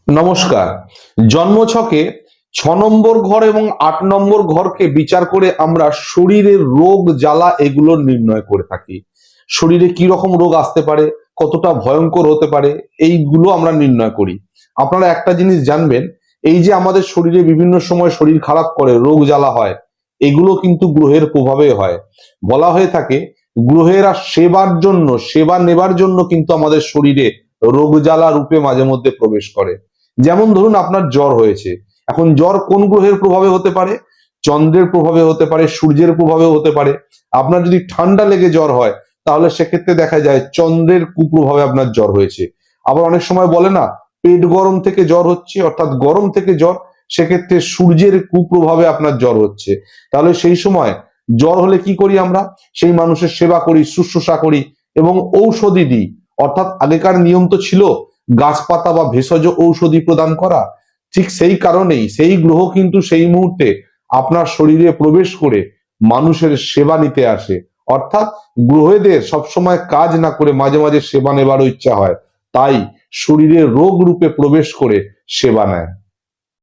নমস্কার। জন্মছকে 6 নম্বর ঘর এবং 8 নম্বর ঘরকে বিচার করে আমরা শরীরের রোগ জ্বালা এগুলো নির্ণয় করে থাকি। শরীরে কি রকম রোগ আসতে পারে, কতটা ভয়ঙ্কর হতে পারে, এইগুলো আমরা নির্ণয় করি। আপনারা একটা জিনিস জানবেন, এই যে আমাদের শরীরে বিভিন্ন সময় শরীর খারাপ করে, রোগ জ্বালা হয়, এগুলো কিন্তু গ্রহের প্রভাবে হয়। বলা হয়ে থাকে গ্রহেরা সেবা নেবার জন্য কিন্তু আমাদের শরীরে রোগ জ্বালা রূপে মাঝে মধ্যে প্রবেশ করে। যেমন ধরুন আপনার জ্বর হয়েছে, এখন জ্বর কোন গ্রহের প্রভাবে হতে পারে? চন্দ্রের প্রভাবে হতে পারে, সূর্যের প্রভাবে হতে পারে। আপনার যদি ঠান্ডা লেগে জ্বর হয়, তাহলে সেক্ষেত্রে দেখা যায় চন্দ্রের কুপ্রভাবে আপনার জ্বর হয়েছে। আবার অনেক সময় বলে না, পেট গরম থেকে জ্বর হচ্ছে, অর্থাৎ গরম থেকে জ্বর, সেক্ষেত্রে সূর্যের কুপ্রভাবে আপনার জ্বর হচ্ছে। তাহলে সেই সময় জ্বর হলে কি করি আমরা? সেই মানুষের সেবা করি, শুশ্রূষা করি এবং ঔষধি দিই। অর্থাৎ আগেকার নিয়ম তো ছিল গাছপাতা বা ভেষজ ঔষধি প্রদান করা। ঠিক সেই কারণেই সেই গ্রহ কিন্তু সেই মুহূর্তে আপনার শরীরে প্রবেশ করে মানুষের সেবা নিতে আসে। অর্থাৎ গ্রহেদের সবসময় কাজ না করে মাঝে মাঝে সেবা নেবারও ইচ্ছা হয়, তাই শরীরে রোগ রূপে প্রবেশ করে সেবা নেয়।